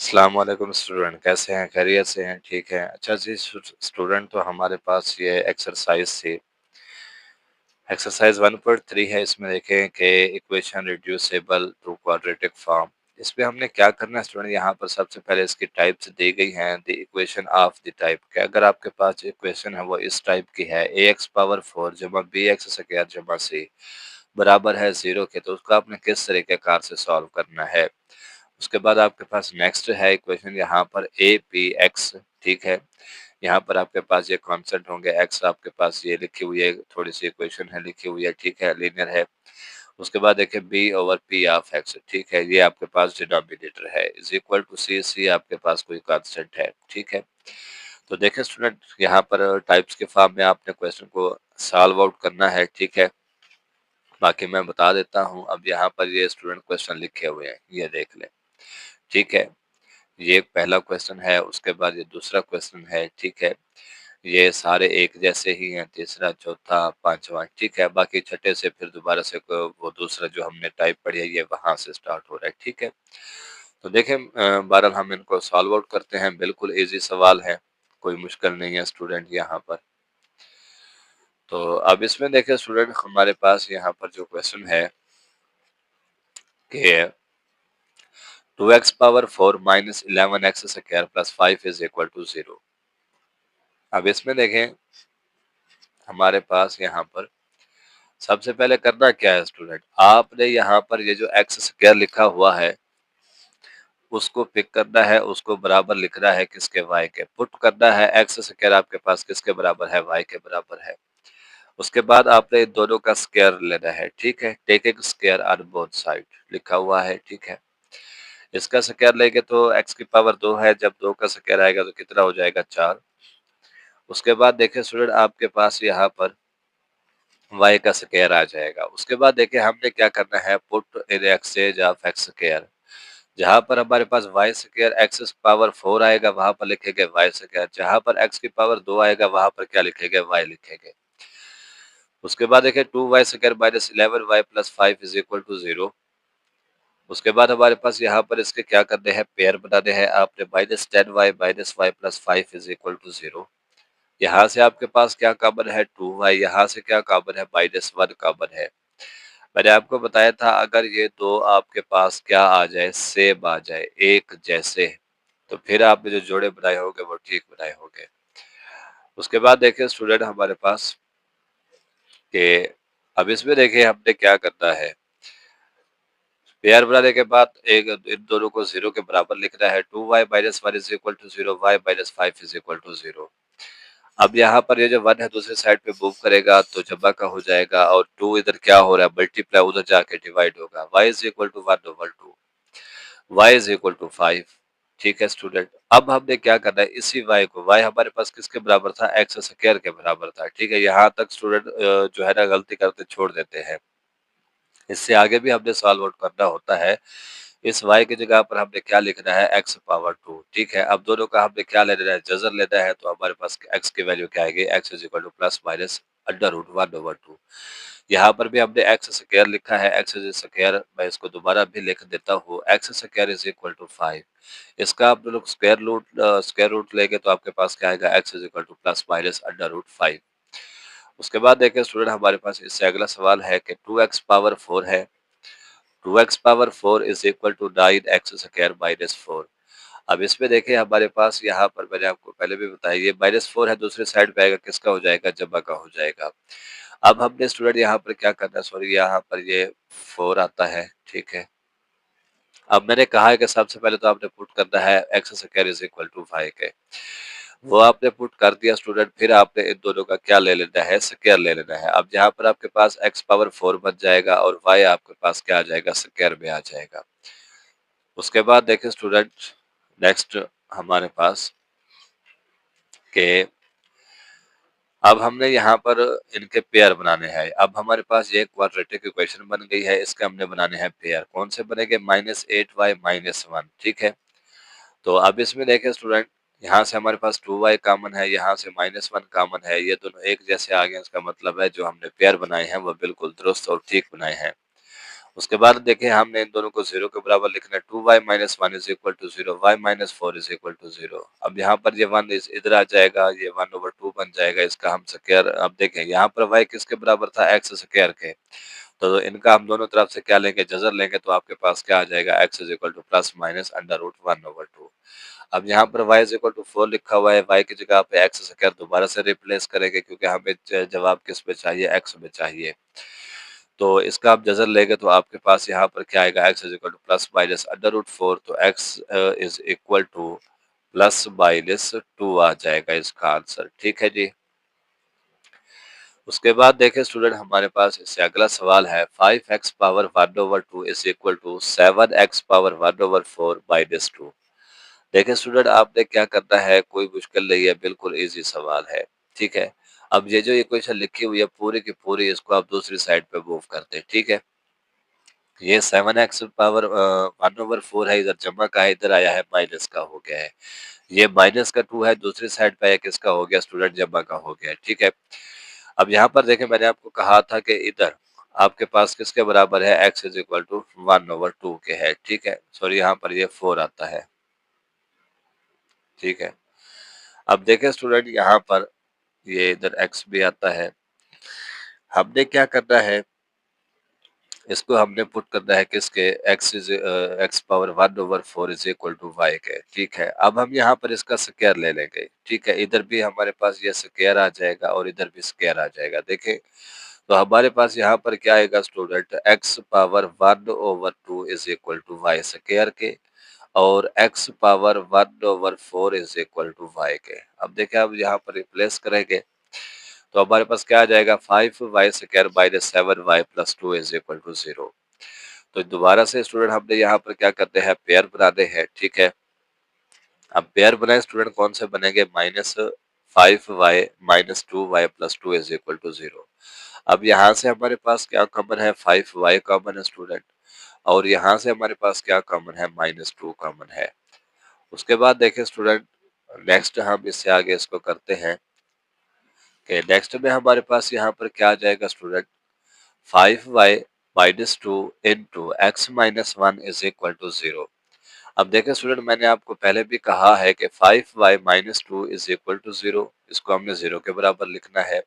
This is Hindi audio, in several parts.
अस्सलाम वालेकुम स्टूडेंट, कैसे हैं? खैरियत से हैं? ठीक है। अच्छा जी स्टूडेंट, तो हमारे पास ये एक्सरसाइज थी। एक्सरसाइज 1.3 है। इसमें देखें कि equation reducible to quadratic form. इसमें हमने क्या करना है स्टूडेंट, यहाँ पर सबसे पहले इसकी टाइप्स दी गई हैं। The equation of the type के अगर आपके पास जो इक्वेशन है वो इस टाइप की है, ax पावर 4 जमा bx स्क्वायर जमा c बराबर है 0 के, तो उसको आपने किस तरीके कार से सॉल्व करना है। उसके बाद आपके पास नेक्स्ट है इक्वेशन यहाँ पर ए पी एक्स। ठीक है, यहाँ पर आपके पास ये कॉन्सेप्ट होंगे। एक्स आपके पास ये लिखी हुई है, थोड़ी सी इक्वेशन है लिखी हुई है। ठीक है, लीनियर है। उसके बाद देखिए b over p of x. ठीक है, ये आपके पास डिनोमिनेटर है, is equal to c. C आपके पास कोई कॉन्सेप्ट है। ठीक है, तो देखें स्टूडेंट, यहाँ पर टाइप्स के फॉर्म में आपने क्वेश्चन को सॉल्व आउट करना है। ठीक है, बाकी मैं बता देता हूँ। अब यहाँ पर ये स्टूडेंट क्वेश्चन लिखे हुए हैं, ये देख लें। ठीक है, ये एक पहला क्वेश्चन है। उसके बाद ये दूसरा क्वेश्चन है। ठीक है, ये सारे एक जैसे ही हैं, तीसरा चौथा पांचवा। ठीक है, बाकी छठे से फिर दोबारा से वो दूसरा जो हमने टाइप पढ़ी है ये वहां से स्टार्ट हो रहा है। ठीक है, तो देखें बहरहाल हम इनको सॉल्व आउट करते हैं। बिल्कुल इजी सवाल है, कोई मुश्किल नहीं है स्टूडेंट यहाँ पर। तो अब इसमें देखें स्टूडेंट, हमारे पास यहाँ पर जो क्वेश्चन है कि 2x power 4 minus 11x square plus 5 is equal to 0। अब इसमें देखें हमारे पास यहाँ पर सबसे पहले करना क्या है स्टूडेंट, आपने यहाँ पर ये जो एक्स स्क्वायर लिखा हुआ है उसको पिक करना है, उसको बराबर लिखना है किसके, वाई के। पुट करना है एक्स स्क्वायर आपके पास किसके बराबर है, वाई के बराबर है। उसके बाद आपने इन दोनों का स्क्वायर लेना है। ठीक है, taking square on both side लिखा हुआ है। ठीक है, इसका स्क्वायर लेंगे तो एक्स की पावर 2 है, जब 2 का स्क्वायर आएगा तो कितना हो जाएगा, 4। उसके बाद देखिए स्टूडेंट, आपके पास यहाँ पर y का स्क्वायर आ जाएगा। उसके बाद देखिए हमने क्या करना है, put in exchange of x square. जहां पर हमारे पास y स्क्वायर एक्स पावर 4 आएगा वहां पर लिखेंगे y स्क्वायर, जहां पर x की पावर 2 आएगा वहां पर क्या लिखेंगे, y लिखेंगे। उसके बाद देखिए 2y square minus 11y plus 5 is equal to 0। उसके बाद हमारे पास यहाँ पर इसके क्या करने हैं, पेयर बनाने हैं। आपने minus 10y minus y plus 5 is equal to 0। यहाँ से आपके पास क्या कॉमन है, 2y। यहाँ से क्या कॉमन है, -1 कॉमन है। मैंने आपको बताया था अगर ये दो आपके पास क्या आ जाए, सेम आ जाए, एक जैसे, तो फिर आपने जो जोड़े बनाए होंगे वो ठीक बनाए होंगे। उसके बाद देखिए स्टूडेंट हमारे पास कि अब इसमें देखिए हमने क्या करना है, पेयर बनाने के बाद एक इन दोनों को 0 के बराबर लिखना है। 2y minus 1 is equal to 0, y minus 5 is equal to 0। अब यहाँ पर ये जो 1 है दूसरी साइड पे मूव करेगा तो जमा का हो जाएगा, और 2 इधर क्या हो रहा है, मल्टीप्लाई, उधर जाके डिवाइड होगा। y is equal to 1 over 2, y is equal to 5। ठीक है स्टूडेंट, अब हमने क्या करना है, इसी y को, y हमारे पास किसके बराबर था, एक्स स्क्वायर के बराबर था। ठीक है, यहाँ तक स्टूडेंट जो है ना गलती करते छोड़ देते हैं। इससे आगे भी हमने सॉल्व आउट करना होता है। इस y की जगह पर हमने क्या लिखना है, x पावर 2। ठीक है, अब दोनों का हमने क्या लेना है, जजर लेना है। तो हमारे पास x की वैल्यू क्या आएगी, x is equal to plus minus under root 1 over 2। यहाँ पर भी हमने एक्स स्क्वायर लिखा है, एक्स स्क्वायर, मैं इसको दोबारा भी लिख देता हूँ, x square is equal to 5। इसका आप लोग स्क्वायर रूट लेंगे तो आपके पास क्या आएगा, x is equal to plus minus under root 5। उसके बाद देखिए स्टूडेंट हमारे पास इससे अगला सवाल है कि 2x पावर 4 है। 2x power 4 is equal to 9x square minus 4। अब इसमें देखिए हमारे पास यहाँ पर मैंने आपको पहले भी बताया, ये -4 है, दूसरी साइड पे आएगा, किसका हो जाएगा, जमा का हो जाएगा। अब हमने स्टूडेंट यहाँ पर क्या करना है, सॉरी यहाँ पर ये 4 आता है। ठीक है, अब मैंने कहा है कि सबसे पहले तो आपने पुट करना है x square is equal to 5 के, वो आपने पुट कर दिया स्टूडेंट। फिर आपने इन दोनों का क्या ले लेना है, स्क्वायर ले लेना है। अब यहाँ पर आपके पास एक्स पावर 4 बन जाएगा और वाई आपके पास क्या आ जाएगा, स्क्वायर में आ जाएगा। उसके बाद देखिए स्टूडेंट नेक्स्ट हमारे पास के अब हमने यहाँ पर इनके पेयर बनाने हैं। अब हमारे पास ये क्वाड्रेटिक इक्वेशन बन गई है, इसके हमने बनाने हैं पेयर। कौन से बनेंगे, -8y माइनस 1। ठीक है, तो अब इसमें देखें स्टूडेंट, यहाँ से हमारे पास 2y कॉमन है, यहाँ से -1 कॉमन है, ये दोनों एक जैसे आ गए। इसका मतलब है जो हमने पेयर बनाए हैं वो बिल्कुल दुरुस्त और ठीक बनाए हैं। उसके बाद देखिए हमने इन दोनों को 0 के बराबर लिखना है। 2y minus 1 is equal to 0, y minus 4 is equal to 0। अब यहाँ पर ये 1 इधर आ जाएगा, ये 1/2 बन जाएगा, इसका हम स्क्वायर। अब देखें यहाँ पर y किसके बराबर था, x स्क्वायर के। तो इनका हम दोनों तरफ से क्या लेंगे, जजर लेंगे, तो आपके पास क्या आ जाएगा, x is equal to plus minus under root 1/2। अब यहाँ पर y इज इक्वल टू 4 लिखा हुआ है, y की जगह पे x स्क्वायर दोबारा से रिप्लेस करेंगे, क्योंकि हमें जवाब किस पे चाहिए, x में चाहिए। तो इसका आप जज़र लेंगे तो आपके पास यहाँ पर क्या आएगा, x is equal to plus minus under root 4, तो x is equal to plus minus 2 आ जाएगा इसका आंसर। ठीक है जी। उसके बाद देखिए स्टूडेंट, हमारे पास इससे अगला सवाल है, 5x power 1/2 is equal to 7x power 1/4 minus 2। देखिए स्टूडेंट, आपने क्या करना है, कोई मुश्किल नहीं है, बिल्कुल इजी सवाल है। ठीक है। अब ये जो इक्वेशन लिखी हुई है पूरी की पूरी, इसको आप दूसरी साइड पे मूव करते हैं। ठीक है। ये 7x पावर 1/4 है, इधर जमा का है, इधर आया है माइनस का हो गया है। ये माइनस का 2 है, दूसरी साइड पे एक इसका हो गया स्टूडेंट, जमा का हो गया है। ठीक है। अब यहाँ पर देखें, मैंने आपको कहा था कि इधर आपके पास किसके बराबर है, x इज इक्वल टू 1/2 के है। ठीक है। सॉरी, यहाँ पर ये 4 आता है। ठीक है। अब देखें स्टूडेंट, यहाँ पर ये इधर x भी आता है। हमने क्या करना है, इसको हमने पुट करना है किसके, x power 1/4 is equal to y के। ठीक है। अब हम यहाँ पर इसका स्क्वायर ले लेंगे। ठीक है। इधर भी हमारे पास ये स्क्वायर आ जाएगा और इधर भी स्क्वायर आ जाएगा। देखें, तो हमारे पास यहाँ पर क्या आएगा student, x power 1/2 is equal to y square के, और x power 1/4 is equal to y के। अब देखें, अब यहाँ पर रिप्लेस करेंगे तो हमारे पास क्या आ जाएगा, 5y square minus 7y plus 2 is equal to 0। तो दोबारा से स्टूडेंट हमने यहाँ पर क्या करते हैं, पेयर बनाने हैं। ठीक है। अब पेयर बनाए स्टूडेंट, कौन से बनेंगे, -5y minus 2y plus 2 is equal to 0। अब यहाँ से हमारे पास क्या कॉमन है, 5y कॉमन है स्टूडेंट, और यहाँ से हमारे पास क्या कॉमन है, -2 कॉमन है। उसके बाद देखिए स्टूडेंट, नेक्स्ट हम इससे आगे इसको करते हैं कि नेक्स्ट में हमारे पास यहाँ पर क्या आ जाएगा student, 5y minus 2 into x minus 1 is equal to 0। अब देखें स्टूडेंट, मैंने आपको पहले भी कहा है कि 5y minus 2 is equal to 0, इसको हमने 0 के बराबर लिखना है।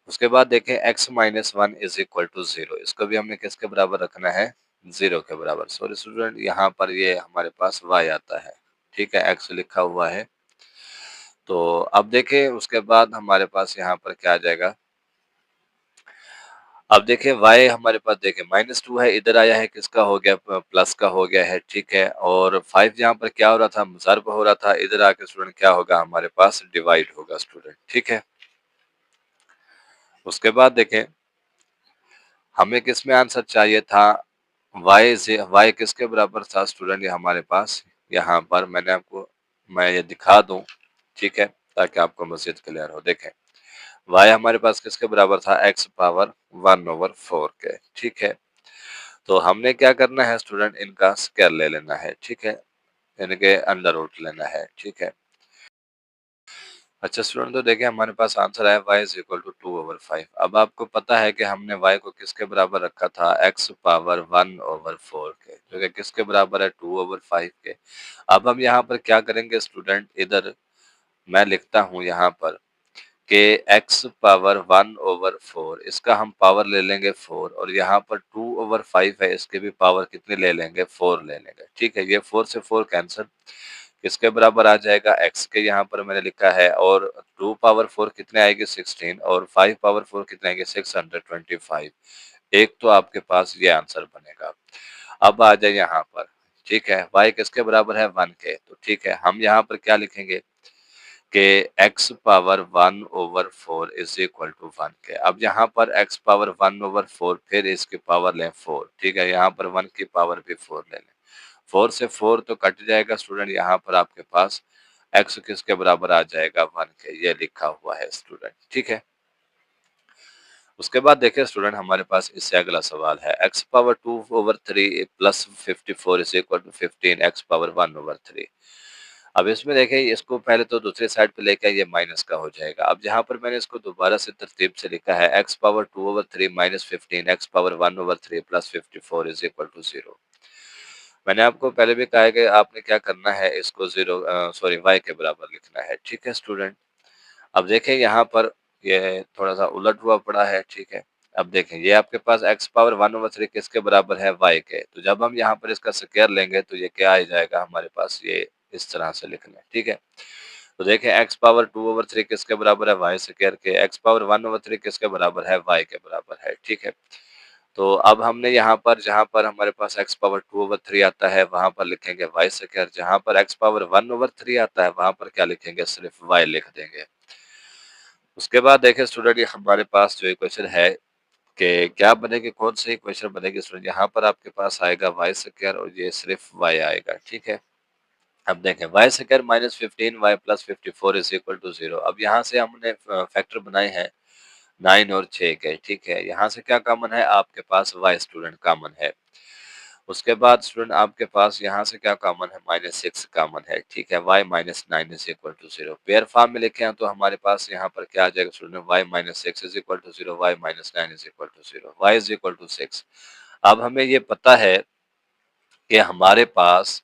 उसके बाद देखें, x minus 1 is equal to 0, इसको भी हमने किसके बराबर रखना है, 0 के बराबर। सॉरी स्टूडेंट, यहाँ पर ये हमारे पास y आता है। ठीक है। x लिखा हुआ है। तो अब देखें, उसके बाद हमारे पास यहाँ पर क्या आ जाएगा, अब देखिए y हमारे पास देखिए -2 है, इधर आया है किसका हो गया, प्लस का हो गया है। ठीक है। और 5 यहाँ पर क्या हो रहा था, ज़र्ब हो रहा था, इधर आके स्टूडेंट क्या होगा, हमारे पास डिवाइड होगा स्टूडेंट। ठीक है। उसके बाद देखें, हमें किसमें आंसर चाहिए था, y किसके बराबर था स्टूडेंट, ये हमारे पास यहाँ पर मैंने आपको, मैं ये दिखा दूं। ठीक है, ताकि आपको मज़ीद क्लियर हो। देखें, y हमारे पास किसके बराबर था, x पावर 1/4 के। ठीक है। तो हमने क्या करना है स्टूडेंट, इनका स्क्वायर ले लेना है। ठीक है। इनके अंडर रूट लेना है। ठीक है। अच्छा स्टूडेंट, तो देखिए हमारे पास आंसर है y इज इक्वल टू 2/5। अब आपको पता है कि हमने y को किसके बराबर रखा था, x पावर 1/4 के, जो कि किसके बराबर है, 2/5 के। अब हम यहाँ पर क्या करेंगे स्टूडेंट, इधर मैं लिखता हूँ यहाँ पर कि x पावर 1/4, इसका हम पावर ले लेंगे 4, और यहाँ पर 2/5 है, इसके भी पावर कितनी ले लेंगे, 4 ले लेंगे। ठीक है। ये 4 से 4 कैंसिल, किसके बराबर आ जाएगा, x के, यहाँ पर मैंने लिखा है, और 2/4 कितने आएगी, 16, और 5/4 कितने आएंगे, 625। एक तो आपके पास ये आंसर बनेगा। अब आ जाए यहाँ पर। ठीक है। y किसके बराबर है, 1 के। तो ठीक है, हम यहाँ पर क्या लिखेंगे कि x power 1/4 is equal to 1 के। अब यहाँ पर x पावर 1/4, फिर इसकी पावर लें 4। ठीक है। यहाँ पर 1 की पावर भी 4 ले लें। 4 से 4 तो कट जाएगा स्टूडेंट, यहाँ पर आपके पास x किसके बराबर आ जाएगा, 1 के। ये लिखा हुआ है स्टूडेंट। ठीक है। उसके बाद देखिए स्टूडेंट, हमारे पास इससे अगला सवाल है, x power 2/3 plus 54 is equal to 15 x power 1/3। अब इसमें देखिए इसको पहले तो दूसरी साइड पे लेके ये माइनस का हो जाएगा। अब जहाँ पर मैंने इसको दोबारा से तरतीब से लिखा है x power 2/3 minus 15 x power 1/3 plus 54 is equal to 0। मैंने आपको पहले भी कहा है कि आपने क्या करना है, इसको सॉरी y के बराबर लिखना है। ठीक है स्टूडेंट। अब देखें यहाँ पर ये थोड़ा-सा उलट हुआ पड़ा है, ठीक है। अब देखें ये आपके पास x पावर 1/3 किसके बराबर है? y के। तो जब हम यहाँ पर इसका स्क्वायर लेंगे तो ये क्या आ जाएगा हमारे पास, ये इस तरह से लिख लें, ठीक है। तो देखें x पावर 2/3 किसके बराबर है? y स्क्वायर के। x पावर 1/3 किसके बराबर है? y के बराबर है, ठीक है। तो अब हमने यहाँ पर जहाँ पर हमारे पास x पावर 2/3 आता है वहाँ पर लिखेंगे y स्क्वायर, जहाँ पर x पावर 1/3 आता है वहाँ पर क्या लिखेंगे? सिर्फ y लिख देंगे। उसके बाद देखिए स्टूडेंट, ये हमारे पास जो इक्वेशन है कि क्या बनेगी, कौन सी इक्वेशन बनेगी स्टूडेंट, यहाँ पर आपके पास आएगा वाई स्क्वायर और ये सिर्फ वाई आएगा, ठीक है। अब देखें y square minus 15 y plus 54 is equal to 0। अब यहाँ से हमने फैक्टर बनाए हैं 9 और 6 के, ठीक है। यहाँ से क्या कॉमन है आपके पास? वाई स्टूडेंट कॉमन है। उसके बाद स्टूडेंट आपके पास यहाँ से क्या कॉमन है? -6 कॉमन है, ठीक है। y minus 9 is equal to 0। Pair form में लिखे हैं तो हमारे पास यहाँ पर क्या आ जाएगा student? y minus 6 is equal to 0, y minus 9 is equal to 0, y is equal to 6। अब हमें ये पता है कि हमारे पास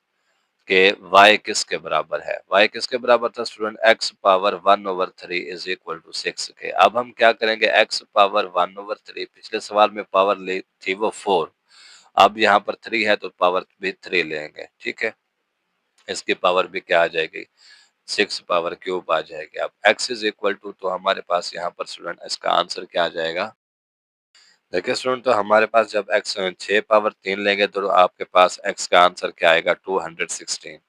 के y किसके बराबर है? y किसके बराबर था student? x power 1/3 is equal to 6 के। अब हम क्या करेंगे? x पावर 1/3, पिछले सवाल में पावर ली थी वो 4, अब यहाँ पर 3 है तो पावर भी 3 लेंगे, ठीक है। इसकी पावर भी क्या आ जाएगी? 6 पावर क्यूब आ जाएगी। अब x इज इक्वल टू, तो हमारे पास यहाँ पर स्टूडेंट इसका आंसर क्या आ जाएगा? देखिए स्टूडेंट, तो हमारे पास जब x 6 पावर 3 लेंगे तो आपके पास x का आंसर क्या आएगा? 216।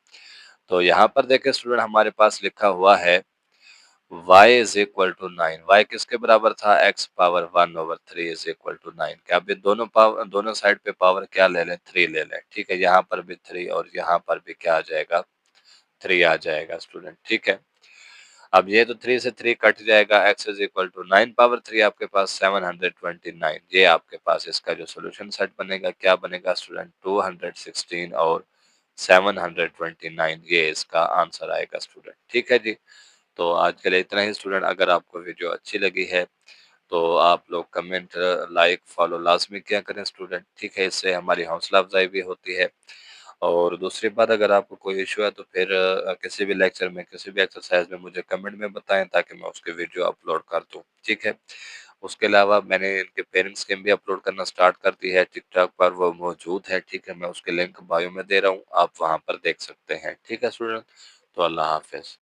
तो यहाँ पर देखिए स्टूडेंट हमारे पास लिखा हुआ है y is equal to 9। y किसके बराबर था? x power 1/3 is equal to 9। क्या अब ये दोनों साइड पे पावर क्या ले लें? 3 ले लें, ठीक है। यहाँ पर भी 3 और यहाँ पर भी क्या आ जाएगा? 3 आ जाएगा स्टूडेंट, ठीक है। अब ये तो 3 से 3 कट जाएगा, x is equal to 9 power 3 आपके पास 729। ये आपके पास इसका जो सोल्यूशन सेट बनेगा क्या बनेगा स्टूडेंट? 216 और 729, ये इसका आंसर आएगा स्टूडेंट, ठीक है जी। तो आज के लिए इतना ही स्टूडेंट। अगर आपको वीडियो अच्छी लगी है तो आप लोग कमेंट, लाइक, फॉलो लाजमी किया करें स्टूडेंट, ठीक है। इससे हमारी हौसला अफजाई भी होती है। और दूसरी बात, अगर आपको कोई इशू है तो फिर किसी भी लेक्चर में, किसी भी एक्सरसाइज में मुझे कमेंट में बताएं ताकि मैं उसके वीडियो अपलोड कर दूं, ठीक है। उसके अलावा मैंने इनके पेरेंट्स गेम भी अपलोड करना स्टार्ट कर दी है टिकटॉक पर, वो मौजूद है, ठीक है। मैं उसके लिंक बायो में दे रहा हूँ, आप वहाँ पर देख सकते हैं, ठीक है स्टूडेंट। तो अल्लाह हाफिज़।